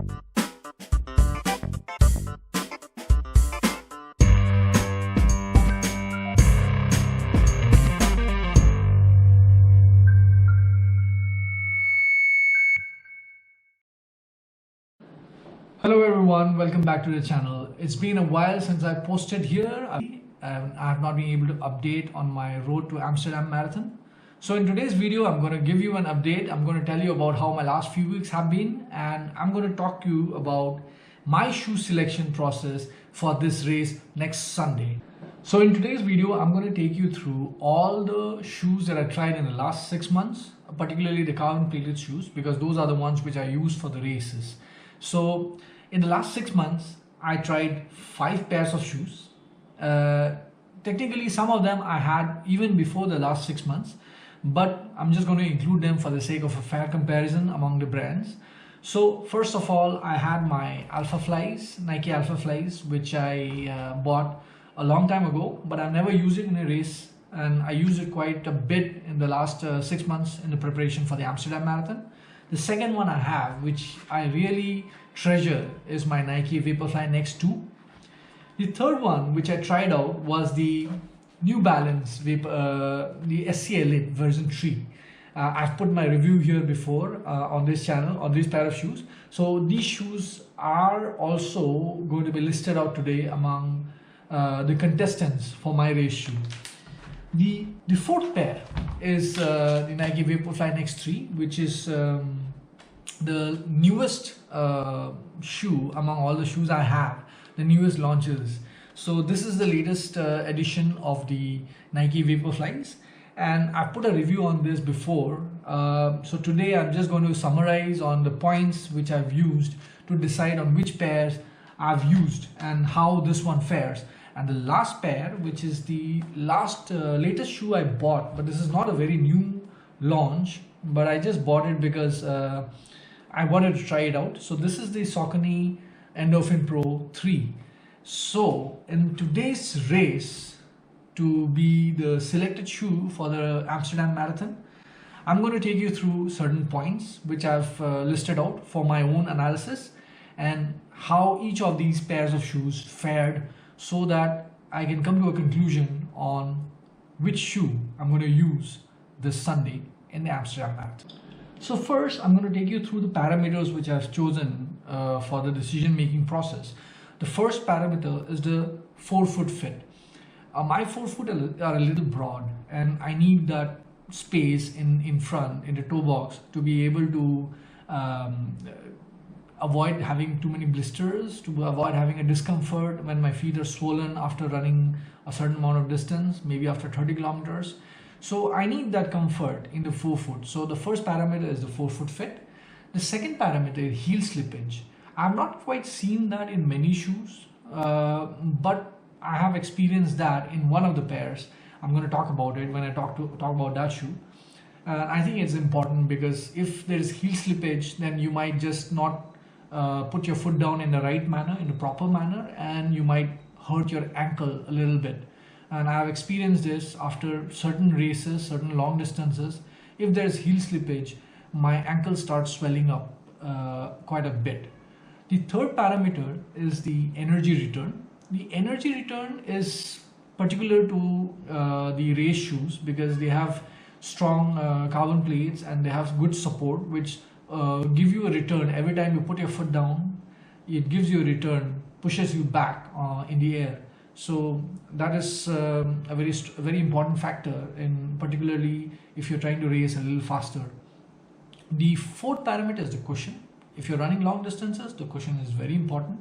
Hello everyone, welcome back to the channel. It's been a while since I posted here. I have not been able to update on my road to Amsterdam Marathon. So in today's video, I'm going to give you an update. I'm going to tell you about how my last few weeks have been, and I'm going to talk to you about my shoe selection process for this race next Sunday. So in today's video, I'm going to take you through all the shoes that I tried in the last 6 months, particularly the carbon plated shoes, because those are the ones which I use for the races. So in the last 6 months, I tried 5 pairs of shoes. Technically, some of them I had even before the last 6 months, but I'm just going to include them for the sake of a fair comparison among the brands. So first of all, I had my Alpha Flies, Nike Alpha Flies, which I bought a long time ago, but I've never used it in a race, and I used it quite a bit in the last 6 months in the preparation for the Amsterdam Marathon. The second one I have, which I really treasure, is my Nike Vaporfly Next 2. The third one, which I tried out, was the New Balance the SC Elite version 3. I've put my review here before on this channel on this pair of shoes. So these shoes are also going to be listed out today among the contestants for my race shoe. The fourth pair is the Nike Vaporfly Next 3, which is the newest shoe among all the shoes I have, the newest launches. So this is the latest edition of the Nike Vaporflies, and I've put a review on this before. So today I'm just going to summarize on the points which I've used to decide on which pairs I've used and how this one fares. And the last pair, which is the latest shoe I bought, but this is not a very new launch, but I just bought it because I wanted to try it out. So this is the Saucony Endorphin Pro 3. So in today's race, to be the selected shoe for the Amsterdam Marathon, I'm going to take you through certain points which I've listed out for my own analysis, and how each of these pairs of shoes fared, so that I can come to a conclusion on which shoe I'm going to use this Sunday in the Amsterdam Marathon. So first, I'm going to take you through the parameters which I've chosen for the decision-making process. The first parameter is the forefoot fit. My forefoot are a little broad, and I need that space in front, in the toe box, to be able to avoid having too many blisters, to avoid having a discomfort when my feet are swollen after running a certain amount of distance, maybe after 30 kilometers. So I need that comfort in the forefoot. So the first parameter is the forefoot fit. The second parameter is heel slippage. I've not quite seen that in many shoes, but I have experienced that in one of the pairs. I'm going to talk about it when I talk about that shoe. I think it's important, because if there is heel slippage, then you might just not put your foot down in the right manner, in the proper manner, and you might hurt your ankle a little bit. And I have experienced this after certain races, certain long distances. If there's heel slippage, my ankle starts swelling up quite a bit. The third parameter is the energy return. The energy return is particular to the race shoes, because they have strong carbon plates and they have good support, which give you a return every time you put your foot down. It gives you a return, pushes you back in the air. So that is a very important factor, in particularly if you're trying to race a little faster. The fourth parameter is the cushion. If you're running long distances, the cushion is very important.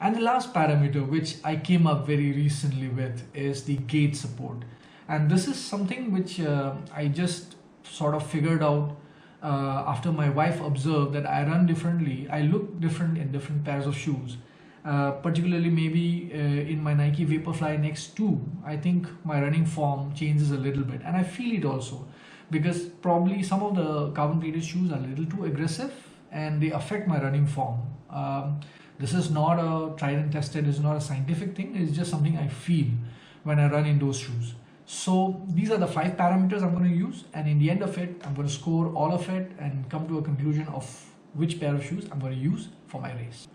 And the last parameter, which I came up very recently with, is the gait support. And this is something which I just sort of figured out after my wife observed that I run differently. I look different in different pairs of shoes. Particularly maybe in my Nike Vaporfly Next 2, I think my running form changes a little bit, and I feel it also, because probably some of the carbon plated shoes are a little too aggressive and they affect my running form. This is not a tried and tested, it's not a scientific thing, it's just something I feel when I run in those shoes. So these are the 5 parameters I'm going to use, and in the end of it, I'm going to score all of it and come to a conclusion of which pair of shoes I'm going to use for my race.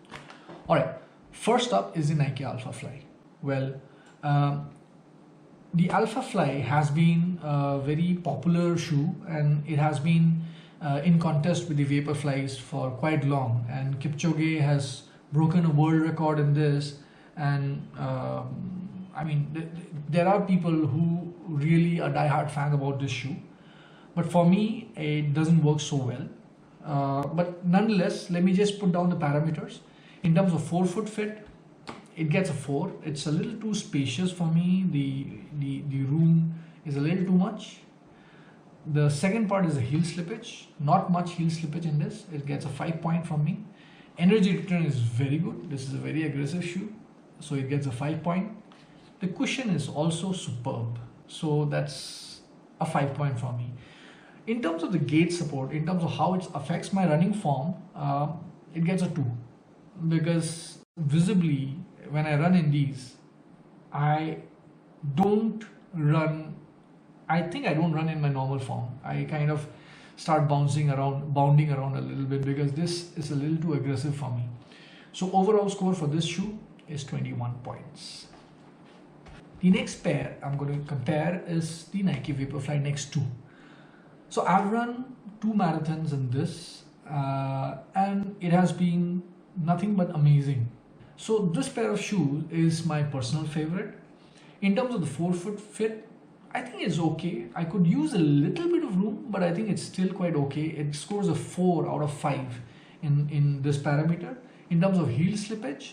Alright, first up is the Nike Alpha Fly. Well, the Alpha Fly has been a very popular shoe, and it has been in contest with the Vaporflies for quite long, and Kipchoge has broken a world record in this. And I mean, there are people who really are die-hard fan about this shoe, but for me it doesn't work so well. But nonetheless, let me just put down the parameters. In terms of forefoot fit, it gets a 4. It's a little too spacious for me. The room is a little too much. The second part is the heel slippage. Not much heel slippage in this. It gets a 5 point from me. Energy return is very good. This is a very aggressive shoe, so it gets a 5 point. The cushion is also superb, so that's a 5 point from me. In terms of the gait support, in terms of how it affects my running form, it gets a 2, because visibly when I run in these, I don't run in my normal form. I kind of start bounding around a little bit, because this is a little too aggressive for me. So overall score for this shoe is 21 points. The next pair I'm going to compare is the Nike Vaporfly Next 2. So I've run 2 marathons in this, and it has been nothing but amazing. So this pair of shoes is my personal favorite. In terms of the forefoot fit, I think it's okay. I could use a little bit of room, but I think it's still quite okay. It scores a 4 out of 5 in this parameter. In terms of heel slippage,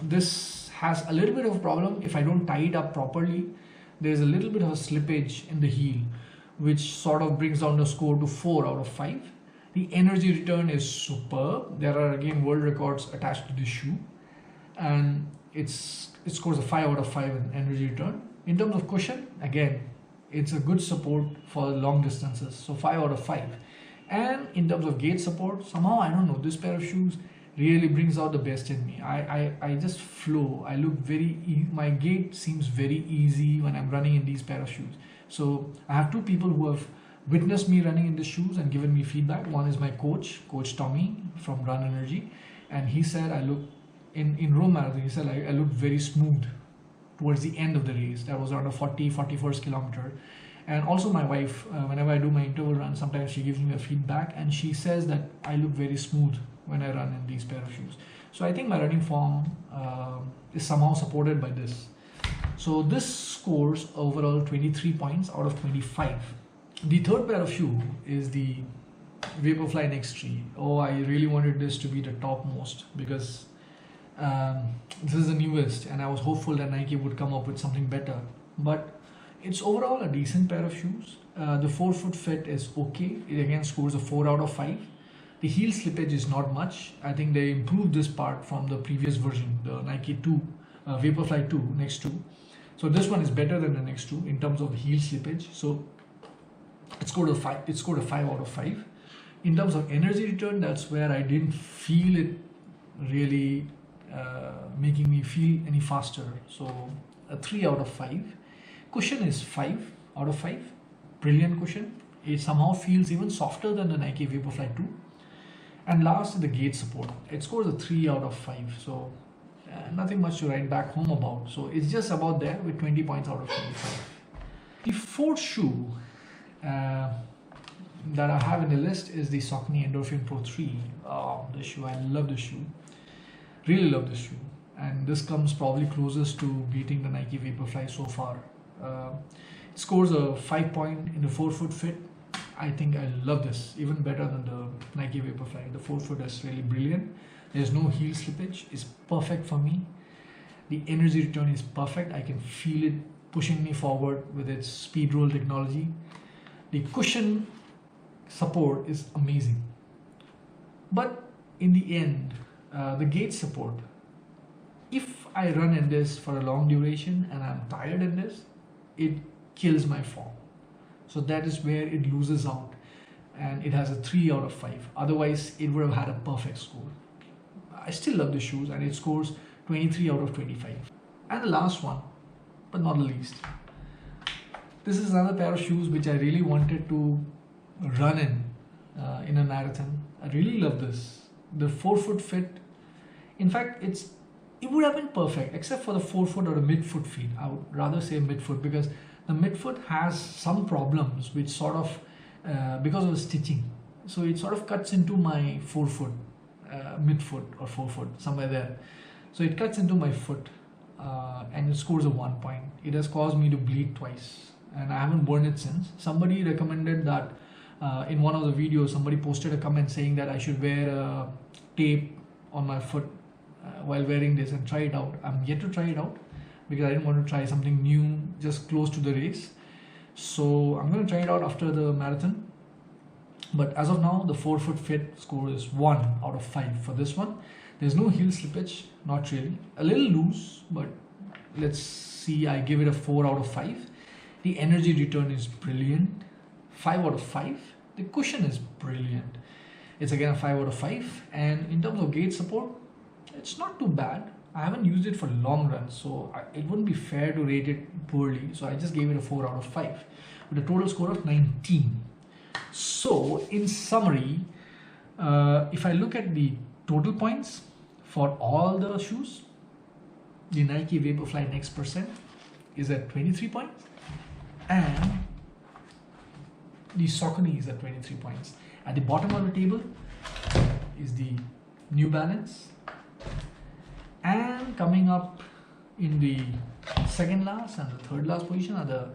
this has a little bit of a problem. If I don't tie it up properly, there's a little bit of a slippage in the heel, which sort of brings down the score to 4 out of 5. The energy return is superb. There are again world records attached to this shoe, and it scores a 5 out of 5 in energy return. In terms of cushion, again, it's a good support for long distances, so 5 out of 5. And in terms of gait support, somehow, I don't know, this pair of shoes really brings out the best in me. I just flow. I look my gait seems very easy when I'm running in these pair of shoes. So I have 2 people who have witnessed me running in the shoes and given me feedback. One is my coach Tommy from Run Energy, and he said I look in Rome Marathon, he said I looked very smooth towards the end of the race. That was around a 41st kilometer. And also my wife, whenever I do my interval run, sometimes she gives me a feedback, and she says that I look very smooth when I run in these pair of shoes. So I think my running form is somehow supported by this. So this scores overall 23 points out of 25. The third pair of shoe is the Vaporfly Next 3. Oh, I really wanted this to be the topmost, because this is the newest, and I was hopeful that Nike would come up with something better. But it's overall a decent pair of shoes. The forefoot fit is okay. It again scores a 4 out of 5. The heel slippage is not much. I think they improved this part from the previous version, the Nike 2, Vaporfly 2, Next 2. So this one is better than the Next 2 in terms of heel slippage. So it scored a 5. It scored a 5 out of 5. In terms of energy return, that's where I didn't feel it really making me feel any faster. So a 3 out of 5. Cushion is 5 out of 5. Brilliant cushion. It somehow feels even softer than the Nike Vaporfly 2. And last is the gait support. It scores a 3 out of 5. So nothing much to write back home about. So it's just about there with 20 points out of 25. The fourth shoe that I have in the list is the Saucony Endorphin Pro 3. Oh, this shoe, I love this shoe. Really love this shoe. And this comes probably closest to beating the Nike Vaporfly so far. It scores a 5 point in the forefoot fit. I think I love this even better than the Nike Vaporfly. The forefoot is really brilliant. There's no heel slippage. It's perfect for me. The energy return is perfect. I can feel it pushing me forward with its speed roll technology. The cushion support is amazing. But in the end, the gait support, if I run in this for a long duration and I'm tired in this, it kills my form. So that is where it loses out, and it has a 3 out of 5. Otherwise, it would have had a perfect score. I still love the shoes, and it scores 23 out of 25. And the last one, but not the least, this is another pair of shoes which I really wanted to run in a marathon. I really love this. The forefoot fit, in fact, it would have been perfect except for the forefoot or the midfoot feet. I would rather say midfoot, because the midfoot has some problems which sort of, because of the stitching. So it sort of cuts into my forefoot, midfoot or forefoot, somewhere there. So it cuts into my foot and it scores a 1 point. It has caused me to bleed twice and I haven't worn it since. Somebody recommended that in one of the videos, somebody posted a comment saying that I should wear a tape on my foot while wearing this and try it out. I'm yet to try it out because I didn't want to try something new just close to the race. So I'm going to try it out after the marathon. But as of now, the forefoot fit score is 1 out of 5 for this one. There's no heel slippage, not really. A little loose, but let's see, I give it a 4 out of 5. The energy return is brilliant, 5 out of 5. The cushion is brilliant. It's again a 5 out of 5. And in terms of gait support, it's not too bad. I haven't used it for long runs, so it wouldn't be fair to rate it poorly. So I just gave it a 4 out of 5 with a total score of 19. So in summary, if I look at the total points for all the shoes, the Nike Vaporfly Next Percent is at 23 points and the Saucony is at 23 points. At the bottom of the table is the New Balance, and coming up in the second last and the third last position are the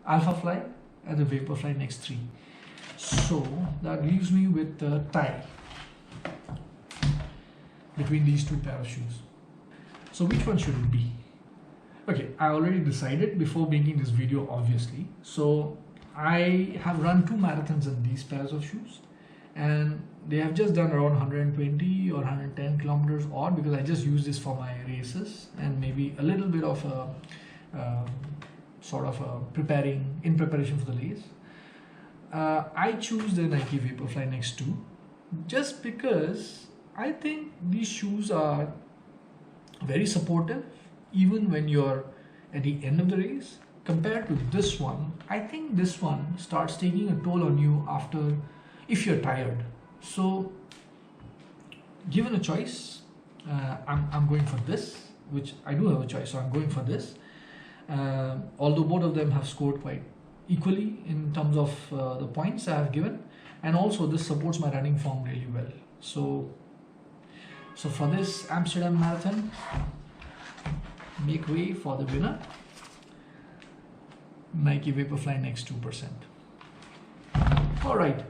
Alphafly and the Vaporfly Next 3. So that leaves me with a tie between these two pair of shoes. So which one should it be? Okay, I already decided before making this video, obviously. So I have run 2 marathons in these pairs of shoes and they have just done around 120 or 110 kilometers odd, because I just use this for my races and maybe a little bit of a preparation for the race. I choose the Nike Vaporfly Next 2 just because I think these shoes are very supportive even when you're at the end of the race. Compared to this one, I think this one starts taking a toll on you after, if you're tired. So given a choice, I'm going for this, which I do have a choice, so I'm going for this. Although both of them have scored quite equally in terms of the points I have given, and also this supports my running form really well. So for this Amsterdam Marathon, make way for the winner, Nike Vaporfly Next 2%. Alright,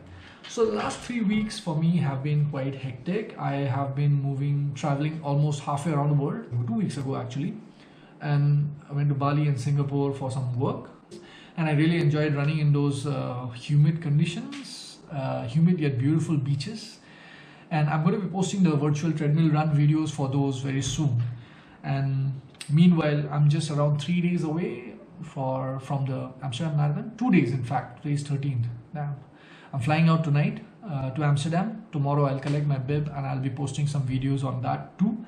so the last 3 weeks for me have been quite hectic. I have been traveling almost halfway around the world, 2 weeks ago actually, and I went to Bali and Singapore for some work, and I really enjoyed running in those humid conditions, humid yet beautiful beaches. And I'm going to be posting the virtual treadmill run videos for those very soon. And meanwhile, I'm just around 3 days away from the Amsterdam Marathon. 2 days, in fact. Today is 13th. Damn. I'm flying out tonight to Amsterdam. Tomorrow I'll collect my bib and I'll be posting some videos on that too.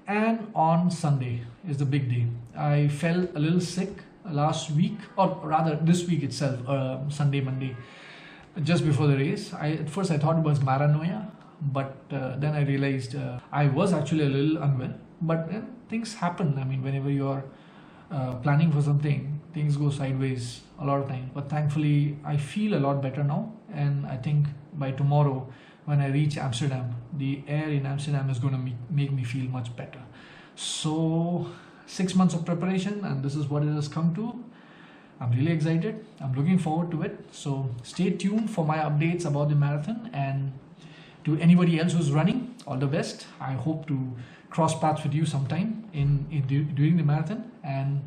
And on Sunday is the big day. I fell a little sick last week, or rather this week itself, Sunday, Monday, just before the race. At first I thought it was paranoia, but then I realized I was actually a little unwell. But things happen. I mean, whenever you're planning for something, things go sideways a lot of times. But thankfully, I feel a lot better now. And I think by tomorrow, when I reach Amsterdam, the air in Amsterdam is going to make me feel much better. So 6 months of preparation, and this is what it has come to. I'm really excited. I'm looking forward to it. So stay tuned for my updates about the marathon. And to anybody else who's running, all the best. I hope to cross paths with you sometime during the marathon. And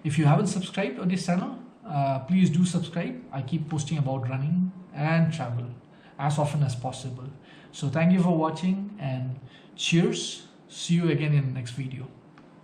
if you haven't subscribed on this channel, please do subscribe. I keep posting about running and travel as often as possible. So thank you for watching and cheers. See you again in the next video.